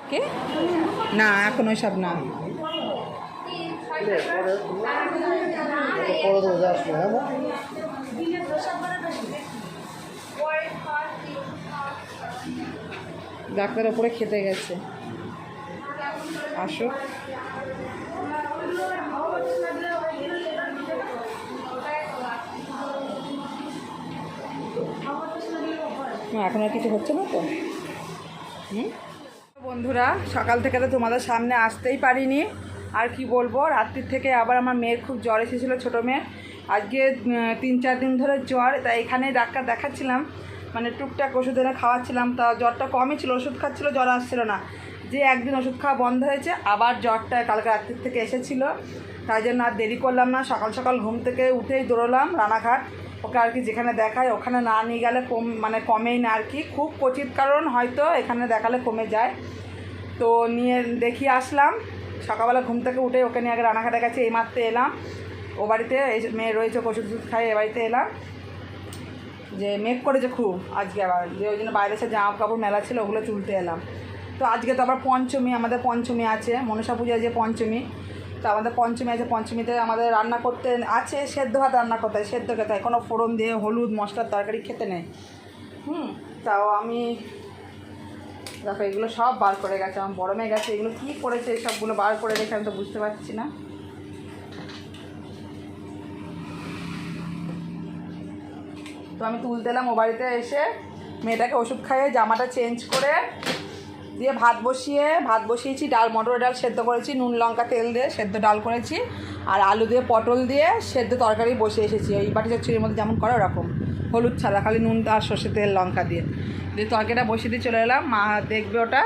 কে না এখন ওইসব না। ডাক্তার ওপরে খেতে গেছে, আসো। এখন আর কিছু হচ্ছে না তো। বন্ধুরা, সকাল থেকে তো তোমাদের সামনে আসতেই পারিনি। আর কি বলবো, রাত্রির থেকে আবার আমার মেয়ের খুব জ্বর এসেছিলো, ছোটো মেয়ের। আজকে 3-4 দিন ধরে জ্বর, তাই এখানে ডাক্তার দেখাচ্ছিলাম, মানে টুকটাক ওষুধ এনে খাওয়াচ্ছিলাম। তা জ্বরটা কমই ছিল, ওষুধ খাচ্ছিলো, জ্বর আসছিল না। যে একদিন ওষুধ খাওয়া বন্ধ হয়েছে, আবার জ্বরটা কালকে রাত্রির থেকে এসেছিলো। তাই জন্য আর দেরি করলাম না, সকাল সকাল ঘুম থেকে উঠেই দৌড়লাম রানাঘাট। ওকে আর কি যেখানে দেখায় ওখানে না নিয়ে গেলে কমেই না আর কি, খুব কচিত কারণ হয়তো এখানে দেখালে কমে যায়। তো নিয়ে দেখিয়ে আসলাম। সকালবেলা ঘুম থেকে উঠে ওকে নিয়ে আগে রানাঘাটের কাছে এইমাত্র এলাম। ও বাড়িতে মেয়ে রয়েছে, ওষুধ খাই এ বাড়িতে এলাম। যে মেঘ করেছে খুব আজকে, আবার যে ওই জন্য বাইরে সে জামা কাপড় মেলা ছিল, ওগুলো তুলতে এলাম। তো আজকে তো আবার পঞ্চমী, আমাদের পঞ্চমী আছে, মনসা পূজা যে পঞ্চমী, তো আমাদের পঞ্চমী আছে। পঞ্চমীতে আমাদের রান্না করতে আছে, সেদ্ধ ভাত রান্না করতে হয়, সেদ্ধ খেতে হয়, কোনো ফোড়ন দিয়ে হলুদ মশলার তরকারি খেতে নেই। তাও আমি দেখো এগুলো সব বার করে গেছে, আমার বড় মেয়ে গেছে, এগুলো কী করেছে সবগুলো বার করে রেখে, আমি তো বুঝতে পারছি না। তো আমি তুলতে এলাম ও বাড়িতে এসে, মেয়েটাকে ওষুধ খাইয়ে জামাটা চেঞ্জ করে দিয়ে ভাত বসিয়েছি, ডাল, মটর ডাল সেদ্ধ করেছি, নুন লঙ্কা তেল দিয়ে সেদ্ধ ডাল করেছি, আর আলু দিয়ে পটল দিয়ে সেদ্ধ তরকারি বসে এসেছি, ওই বাটি চচ্চড়ির মধ্যে যেমন করে ওরকম, হলুদ ছাড়া, খালি নুন আর সর্ষে তেল লঙ্কা দিয়ে তরকারিটা বসিয়ে দিয়ে চলে এলাম। মা দেখবে ওটা,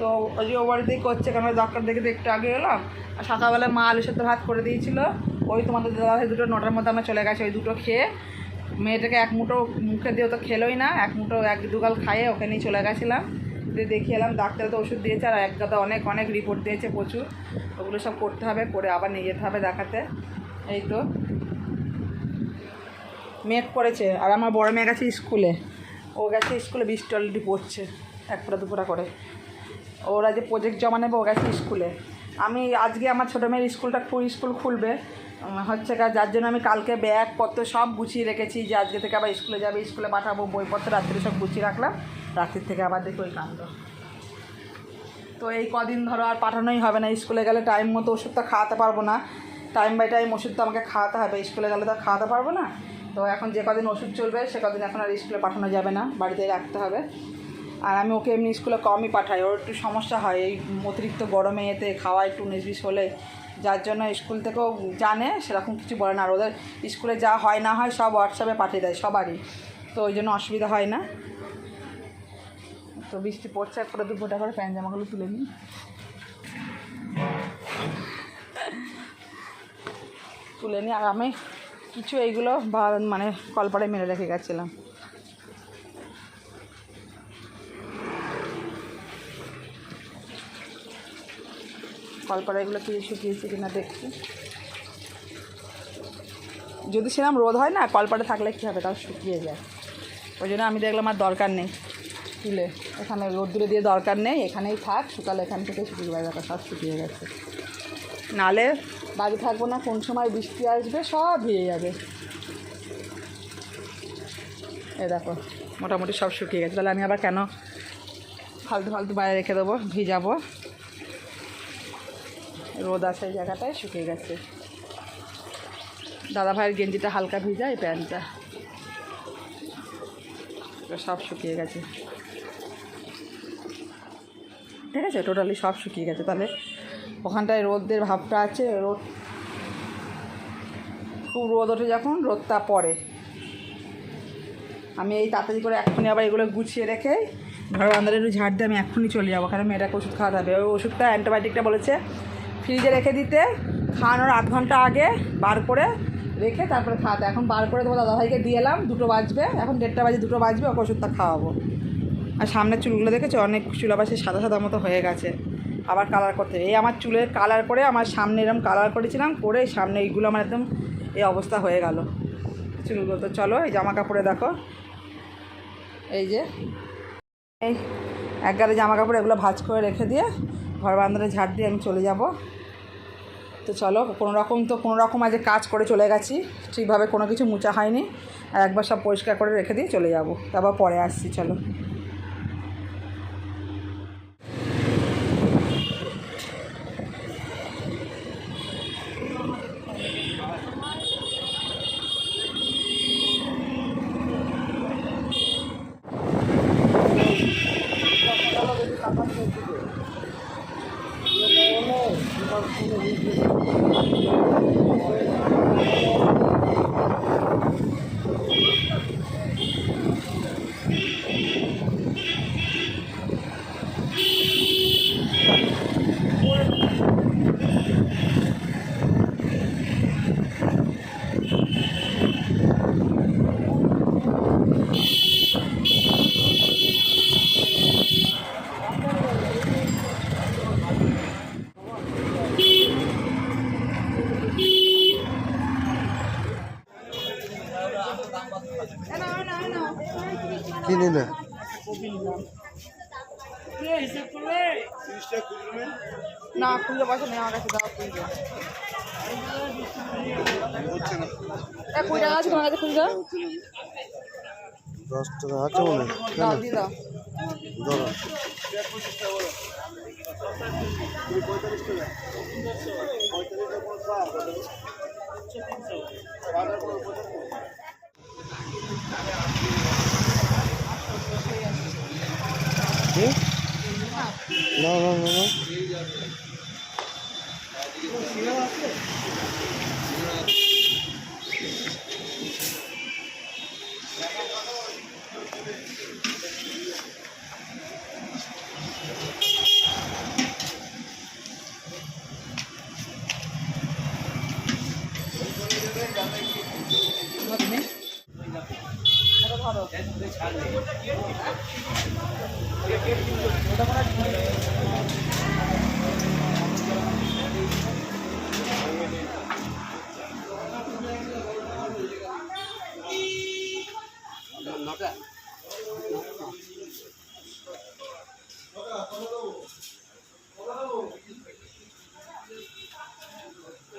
তো ওই যে ও বাড়িতেই করছে, কারণ দরকার দেখে তো একটু আগে এলাম। আর সকালবেলা মা আলু সেদ্ধ ভাত করে দিয়েছিলো, ওই তোমাদের দাদা দুটো 9টার মধ্যে আমরা চলে গেছি, ওই দুটো খেয়ে মেয়েটাকে এক মুঠো মুখে দিয়ে তো খেলোই না, এক মুঠো 1-2 গাল খাইয়ে ওকে নিয়ে চলে গেছিলাম। দিয়ে দেখিয়ে এলাম, ডাক্তার তো ওষুধ দিয়েছে, আর এক গাদা অনেক রিপোর্ট দিয়েছে প্রচুর, ওগুলো সব করতে হবে, করে আবার নিয়ে যেতে হবে দেখাতে। এই তো মেঘ করেছে, আর আমার বড় মেয়ে গেছে স্কুলে, ও গেছে স্কুলে, বৃষ্টি অলরেডি পড়ছে 1-2 করে। ওরা যে প্রজেক্ট জমা নেবে, ও গেছে স্কুলে। আমি আজকে আমার ছোটো মেয়ের স্কুল খুলবে হচ্ছে, যার জন্য আমি কালকে ব্যাগপত্র সব গুছিয়ে রেখেছি, যে আজকে থেকে আবার স্কুলে যাবে, স্কুলে পাঠাবো, বইপত্র রাত্রে সব গুছিয়ে রাখলাম। রাত্রির থেকে আবার দেখি ওই কাণ্ড। তো এই কদিন ধরো আর পাঠানোই হবে না, স্কুলে গেলে টাইম মতো ওষুধটা খাওয়াতে পারবো না, টাইম বাই টাইম ওষুধ তো আমাকে খাওয়াতে হবে, স্কুলে গেলে তো খাওয়াতে পারবো না। তো এখন যে কদিন ওষুধ চলবে সে কদিন এখন আর স্কুলে পাঠানো যাবে না, বাড়িতেই রাখতে হবে। আর আমি ওকে এমনি স্কুলে কমই পাঠাই, ওর একটু সমস্যা হয় এই অতিরিক্ত গরমে, এতে খাওয়া একটু 19-20 হলে, যার জন্য স্কুল থেকেও জানে, সেরকম কিছু বলে না। আর ওদের স্কুলে যা হয় না হয় সব হোয়াটসঅ্যাপে পাঠিয়ে দেয় সবারই, তো ওই জন্য অসুবিধা হয় না। তো বৃষ্টি পড়ছে, করে 2 ফোঁটা করে প্যান্ট জামাগুলো তুলে নিই। আর আমি কিছু এইগুলো মানে কলপাড়ে মেরে রেখে গেছিলাম। কলপাড়া এগুলো কিছু শুকিয়েছি কিনা দেখছি, যদি সেরকম রোদ হয় না, কলপাড়ে থাকলে কী হবে, তাও শুকিয়ে যায়। ওই জন্য আমি দেখলাম আর দরকার নেই তুলে, এখানে রোদ্দুরে দিয়ে দরকার নেই, এখানেই থাক, শুকালে এখান থেকে শুকিয়ে যাবে, সব শুকিয়ে গেছে। নালে বাড়ি থাকবো না, কোন সময় বৃষ্টি আসবে সব ভিজে যাবে। এ দেখো মোটামুটি সব শুকিয়ে গেছে, তাহলে আমি আবার কেন ফালতু বাইরে রেখে দেবো, ভিজাবো। রোদ আছে এই জায়গাটায়, শুকিয়ে গেছে। দাদা ভাইয়ের গেঞ্জিটা হালকা ভিজা, এই প্যান্টটা সব শুকিয়ে গেছে, ঠিক আছে, টোটালি সব শুকিয়ে গেছে। তাহলে ওখানটায় রোদের ভাবটা আছে, খুব রোদ ওঠে যখন, রোদটা পড়ে। আমি এই তাড়াতাড়ি করে এক্ষুনি আবার এগুলো গুছিয়ে রেখে ঘর বান্ধারে একটু ঝাড় দিয়ে আমি এক্ষুনি চলে যাবো, কারণ মেয়েটাকে ওষুধ খাওয়াতে হবে। ওই ওষুধটা অ্যান্টিবায়োটিকটা বলেছে ফ্রিজে রেখে দিতে, খাওয়ানোর 8 ঘন্টা আগে বার করে রেখে তারপরে খাওয়াতে। এখন বার করে তোমার দাদাভাইকে দিয়ে এলাম, 2টো বাজবে, এখন 1:30 বাজে, 2টো বাজবে, ওকে ওষুধটা খাওয়াবো। আর সামনের চুলগুলো দেখেছো, অনেক চুল আবার সে সাদা মতো হয়ে গেছে, আবার কালার করতে হবে। এই আমার চুলের কালার করে, আমার সামনে এরকম কালার করেছিলাম, করে সামনে এইগুলো আমার একদম এই অবস্থা হয়ে গেল চুলগুলো। তো চলো এই জামা কাপড়ে দেখো, এই যে এই এক গাড়ি জামা কাপড় এগুলো ভাঁজ করে রেখে দিয়ে ঘর বারান্দাটা ঝাড় দিয়ে আমি চলে যাব। তো চলো, কোনো রকম আজ কাজ করে চলে গেছি, ঠিকভাবে কোনো কিছু মোছা হয়নি, আর একবার সব পরিষ্কার করে রেখে দিয়ে চলে যাব, তারপর পরে আসছি। চলো, কিনে না না খুলতে পয়সা নেই আমার কাছে, দাও খুলতে। 20 টাকা আছে তোমার কাছে, খুলতে 10 টাকা আছে মনে হয়। দাও, দিয়ে দাও। ধরো না না না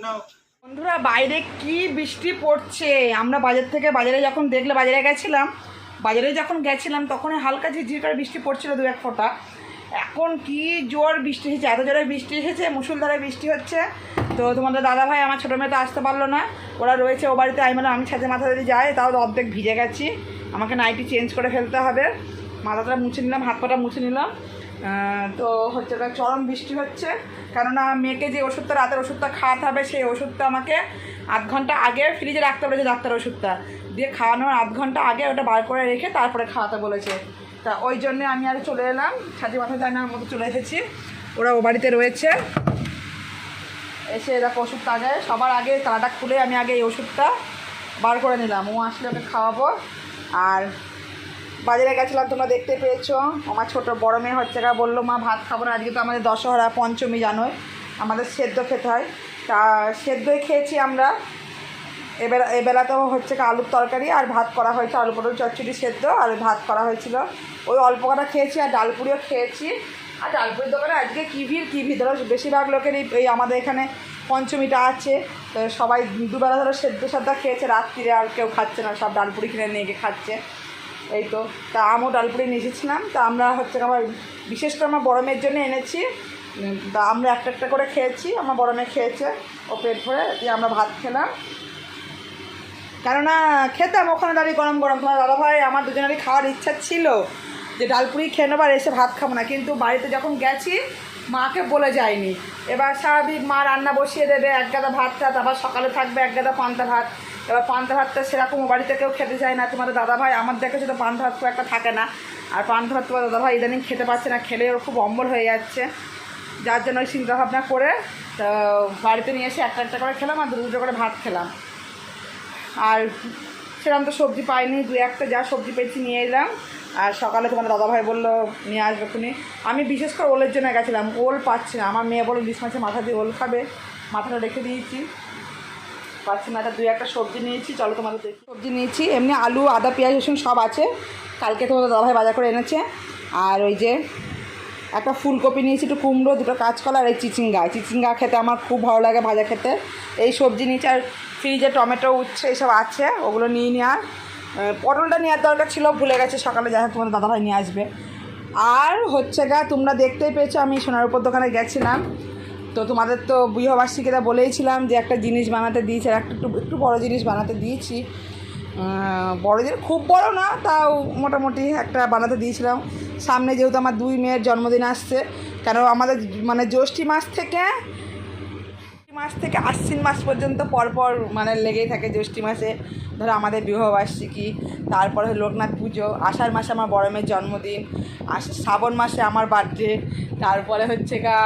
না বন্ধুরা, বাইরে কি বৃষ্টি পড়ছে। আমরা বাজারে যখন দেখলে বাজারে যখন গেছিলাম তখন হালকা ঝিরঝির করে বৃষ্টি পড়ছিল, 2-1 ফোঁটা। এখন কি জোর বৃষ্টি এসেছে, এত জোরে বৃষ্টি এসেছে, মুষলধারে বৃষ্টি হচ্ছে। তো তোমাদের দাদাভাই আমার ছোটো মেয়ে তো আসতে পারলো না, ওরা রয়েছে ও বাড়িতে। আমি ছাদে মাথা যদি যাই তাও অর্ধেক ভিজে গেছি, আমাকে নাইটি চেঞ্জ করে ফেলতে হবে। মাথাটা মুছে নিলাম, হাত পাটা মুছে নিলাম। তো হচ্ছে চরম বৃষ্টি হচ্ছে, কেননা মেয়েকে যে ওষুধটা, রাতের ওষুধটা খাওয়াতে হবে, সেই ওষুধটা আমাকে 8 ঘন্টা আগে ফ্রিজে রাখতে বলেছে ডাক্তার। ওষুধটা দিয়ে খাওয়ানোর 8 ঘন্টা আগে ওটা বার করে রেখে তারপরে খাওয়াতে বলেছে। তা ওই জন্যে আমি আর চলে এলাম, ছাতি মাথা জানার মতো চলে এসেছি। ওরা ও বাড়িতে রয়েছে, এসে দেখো ওষুধটা সবার আগে তালাটা খুলে আমি আগে এই ওষুধটা বার করে নিলাম, ও আসলে ওকে খাওয়াবো। আর বাজারে গেছিলাম, তোমরা দেখতে পেয়েছো, আমার বড় মেয়ে হচ্ছে বললো মা ভাত খাবো না, আজকে তো আমাদের দশহরা, পঞ্চমী জানোই, আমাদের সেদ্ধ খেতে হয়। তা সেদ্ধই খেয়েছি আমরা। এবেলাতেও হচ্ছে আলুর তরকারি আর ভাত করা হয়েছে, আলু পটল চচ্চড়ি সেদ্ধ আর ভাত করা হয়েছিল। ওই অল্প কটা খেয়েছি, আর ডালপুরিও খেয়েছি। আর ডালপুরির দোকানে আজকে কী ভিড় ধরো, বেশিরভাগ লোকেরই এই আমাদের এখানে পঞ্চমীটা আছে, তো সবাই দুবেলা ধরো সেদ্ধ খেয়েছে, রাত্রিরে আর কেউ খাচ্ছে না, সব ডালপুরি কিনে নিয়ে গিয়ে খাচ্ছে। এই তো, তা আমিও ডালপুরি নিয়ে এসেছিলাম। তা আমরা আমার বিশেষ করে আমার বড় মেয়ের জন্য এনেছি। তা আমরা একটা করে খেয়েছি, আমার বড় মেয়ে খেয়েছে, ও পেট ভরে, দিয়ে আমরা ভাত খেলাম। কেননা খেতাম ওখানে দাঁড়িয়ে গরম তোমার দাদাভাই আমার দুজনেরই খাওয়ার ইচ্ছা ছিল যে ডালপুরি খেয়ে নেবার, এসে ভাত খাবো না। কিন্তু বাড়িতে যখন গেছি মাকে বলে যায়নি, এবার স্বাভাবিক মা রান্না বসিয়ে দেবে, এক গাদা ভাত টাত, আবার সকালে থাকবে এক গাদা পান্তা ভাত। এবার পান্তা ভাতটা সেরকম বাড়িতে কেউ খেতে চায় না। তোমাদের দাদাভাই আমার দেখেছো তো পান্তা ভাত খুব একটা থাকে না, আর পান্তা ভাত তোমার দাদাভাই ইদানিং খেতে পারছে না, খেলে ওর খুব অম্বল হয়ে যাচ্ছে। যার জন্য ওই চিন্তাভাবনা করে তো বাড়িতে নিয়ে এসে একটা করে খেলাম, আর দুটো করে ভাত খেলাম। আর সেরকম তো সবজি পাইনি, 2-1টা যা সবজি পেয়েছি নিয়ে এলাম। আর সকালে তোমার দাদাভাই বললো নিয়ে আসবে খুনি। আমি বিশেষ করে ওলের জন্য গেছিলাম, ওল পাচ্ছি না। আমার মেয়ে বলে ইলিশ মাছের মাথা দিয়ে ওল খাবে, মাথাটা রেখে দিয়েছি, পাচ্ছি না। এটা 2-1টা সবজি নিয়েছি, চলো তোমাদের দেখি। সবজি নিয়েছি এমনি আলু, আদা, পেঁয়াজ, রসুন সব আছে, কালকে তোমাদের দাদাভাই বাজার করে এনেছে। আর ওই যে একটা ফুলকপি নিয়েছি, একটু কুমড়ো, দুটো কাঁচকলা আর এই চিচিঙ্গা খেতে আমার খুব ভালো লাগে, ভাজা খেতে। এই সবজি নিয়েছি, আর ফ্রিজে টমেটো, উচ্ছে এইসব আছে, ওগুলো নিয়ে নেওয়ার। পটলটা নেওয়ার দরকার ছিল, ভুলে গেছে সকালে, যাই হোক তোমাদের দাদাভাই নিয়ে আসবে। আর হচ্ছে গা তোমরা দেখতেই পেয়েছো আমি সোনার উপর দোকানে গেছিলাম, তো তোমাদের তো বিবাহবার্ষিকীতে বলেইছিলাম যে একটা জিনিস বানাতে দিয়েছি, আর একটু বড় জিনিস বানাতে দিয়েছি। বড় জিনিস খুব বড় না, তাও মোটামুটি একটা বানাতে দিয়েছিলাম। সামনে যেহেতু আমার 2 মেয়ের জন্মদিন আসছে, কারণ আমাদের মানে জ্যৈষ্ঠী মাস থেকে আশ্বিন মাস পর্যন্ত পরপর মানে লেগেই থাকে। জ্যৈষ্ঠী মাসে ধরো আমাদের বিবাহবার্ষিকী, তারপরে লোকনাথ পুজো, আষাঢ় মাসে আমার বড় মেয়ের জন্মদিন, শ্রাবণ মাসে আমার বার্থডে, তারপরে হচ্ছে গা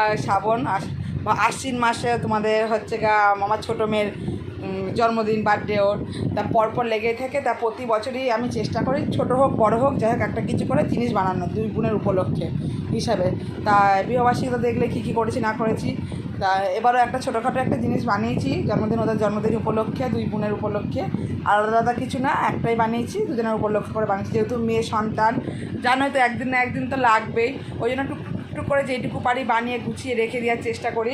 আশ্বিন মাসে তোমাদের হচ্ছে গা আমার ছোটো মেয়ের জন্মদিন, বার্থডে ওর। তা পরপর লেগেই থাকে। তা প্রতি বছরই আমি চেষ্টা করি ছোটো হোক বড়ো হোক যাই হোক একটা কিছু করে জিনিস বানানো 2 বোনের উপলক্ষে হিসাবে। তা বিবাহবার্ষিকীতে দেখলে কী করেছি না করেছি। তা এবারও একটা ছোটোখাটো একটা জিনিস বানিয়েছি ওদের জন্মদিন উপলক্ষে, 2 বোনের উপলক্ষে। আলাদা আলাদা কিছু না, একটাই বানিয়েছি, দুজনের উপলক্ষ করে বানিয়েছি। যেহেতু মেয়ে সন্তান, জানোই তো একদিন না একদিন তো লাগবেই, ওই জন্য একটু করে যেটুকু পারি বানিয়ে গুছিয়ে রেখে দেওয়ার চেষ্টা করি।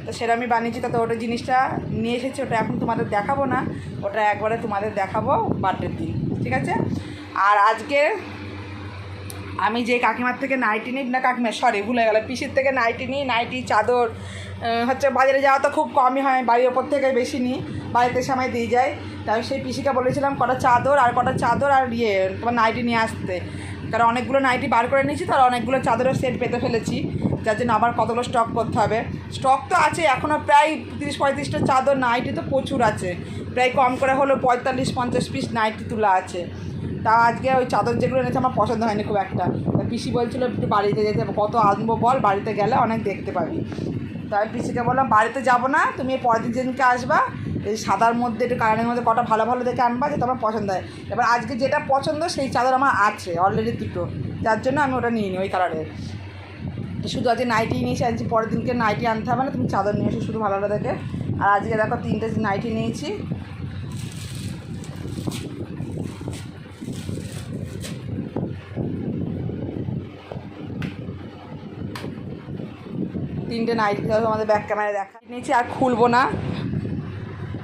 তো সেটা আমি বানিয়েছি। তো ওটা জিনিসটা নিয়ে এসেছি, ওটা এখন তোমাদের দেখাবো না, ওটা একবারে তোমাদের দেখাবো বার্থডের দিন, ঠিক আছে? আর আজকে আমি যে কাকিমার থেকে নাইটি নিই, না কাকিমা সরি ভুলে গেল, পিসির থেকে নাইটি নিই, নাইটি চাদর হচ্ছে বাজারে যাওয়া তো খুব কমই হয়, বাড়ির ওপর থেকে বেশি নিই, বাড়িতে সময় দিয়ে যায়। তাই সেই পিসিকে বলেছিলাম কটা চাদর আর তোমার নাইটি নিয়ে আসতে, কারণ অনেকগুলো নাইটি বার করে নিয়েছি, তার অনেকগুলো চাদরের সেট পেতে ফেলেছি, যার জন্য আবার কতগুলো স্টক করতে হবে। স্টক তো আছে এখনও প্রায় 30-35টা চাদর, নাইটি তো প্রচুর আছে, প্রায় কম করে হলো 45-50 পিস নাইটি তোলা আছে। তা আজকে ওই চাদর যেগুলো এনেছে আমার পছন্দ হয়নি খুব একটা। পিসি বলছিল একটু বাড়িতে যেতে, কত আনবো বল, বাড়িতে গেলে অনেক দেখতে পাবি। তাই পিসিকে বললাম বাড়িতে যাবো না, তুমি এই পরের দিনকে আসবা, এই সাদার মধ্যে একটু কালারের মধ্যে কটা ভালো ভালো দেখে আনবা, যেটা আমার পছন্দ হয়। এবার আজকে যেটা পছন্দ সেই চাদর আমার আছে অলরেডি 2টো, যার জন্য আমি ওটা নিই নি ওই কালারের। শুধু আজকে নাইটি নিয়েছি, আজকে পরের দিনকে নাইটি আনতে হবে না, তুমি চাদর নিয়ে এসো শুধু ভালো ভালো দেখে। আর আজকে দেখো 3টে নাইটি নিয়েছি। তিনটে নাইটি আমাদের ব্যাক ক্যামেরায় দেখা নিয়েছি, আর খুলবো না,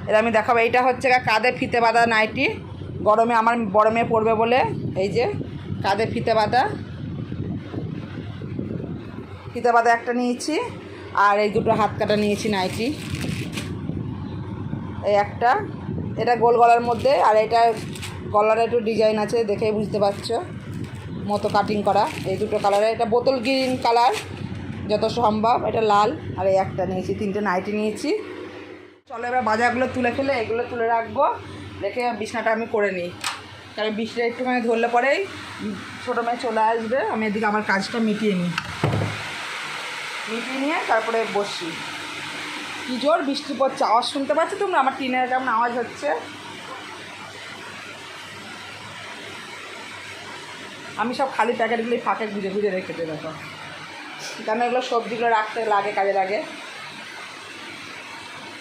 এটা আমি দেখাবো। এইটা হচ্ছে কাঁধে ফিতে বাঁধা নাইটি, গরমে আমার বড় মেয়ে পরবে বলে, এই যে কাঁধে ফিতে বাঁধা একটা নিয়েছি, আর এই 2টো হাত কাটা নিয়েছি নাইটি। এই একটা, এটা গোল গলার মধ্যে, আর এটা গলার একটু ডিজাইন আছে, দেখেই বুঝতে পারছো, মতো কাটিং করা। এই 2টো কালারে, এটা বোতল গ্রিন কালার যত সম্ভব, এটা লাল, আর এই একটা নিয়েছি। 3টে নাইটি নিয়েছি। চলো এবার বাজারগুলো তুলে ফেলে এগুলো তুলে রাখবো, রেখে বিছনাটা আমি করে নিই, কারণ বৃষ্টিটা একটুখানি ধরলে পরেই ছোটো মেয়ে চলে আসবে। আমি এদিকে আমার কাজটা মিটিয়ে নিয়ে তারপরে বসি। কী জোর বৃষ্টি পড়ছে, আওয়াজ শুনতে পাচ্ছি তোমরা? আমার টিনের কেমন আওয়াজ হচ্ছে। আমি সব খালি প্যাকেটগুলি ফাঁকে গুঁজে রেখে দেবো, দেখো, কারণ এগুলো সবজিগুলো রাখতে লাগে, কাজে লাগে।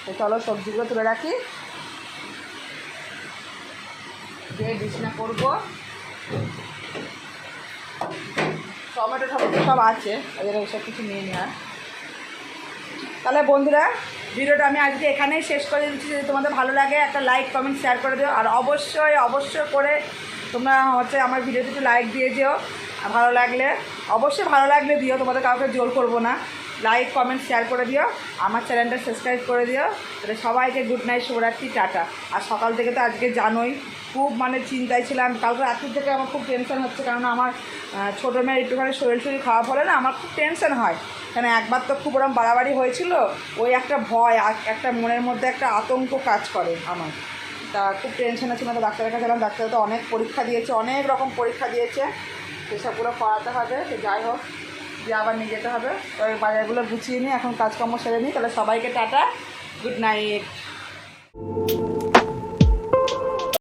তো চলো সবজিগুলো তুলে রাখি, দিয়ে বিছনা করবো। টমেটো সব আছে, ওদের ওইসব কিছু নিয়ে নেওয়া। তাহলে বন্ধুরা ভিডিওটা আমি আজকে এখানেই শেষ করে দিচ্ছি। যদি তোমাদের ভালো লাগে একটা লাইক কমেন্ট শেয়ার করে দিও, আর অবশ্যই করে তোমরা হচ্ছে আমার ভিডিওতে একটু লাইক দিয়ে দিও। আর ভালো লাগলে দিও, তোমাদের কাউকে জোর করবো না। লাইক কমেন্ট শেয়ার করে দিও, আমার চ্যানেলটা সাবস্ক্রাইব করে দিও। তাহলে সবাইকে গুড নাইট, শুভরাত্রি, টাটা। আর সকাল থেকে তো আজকে জানোই খুব মানে চিন্তায় ছিলাম, কালকে রাত্রি থেকে আমার খুব টেনশন হচ্ছে, কারণ আমার ছোটো মেয়ের একটুখানি শরীর খারাপ হলে না আমার খুব টেনশন হয়। কেন একবার তো খুব ওরম বাড়াবাড়ি হয়েছিল, ওই একটা ভয়, একটা মনের মধ্যে একটা আতঙ্ক কাজ করে আমার। তা খুব টেনশন আছে, তো ডাক্তারের কাছে গেলাম, ডাক্তার তো অনেক পরীক্ষা দিয়েছে, অনেক রকম পরীক্ষা দিয়েছে, সেসবগুলো করাতে হবে। তো যাই হোক, দিয়ে আবার নিয়ে যেতে হবে। তো ওই বাজারগুলো গুছিয়ে নিই, এখন কাজকর্ম সেরে নিই। তাহলে সবাইকে টাটা, গুড নাইট।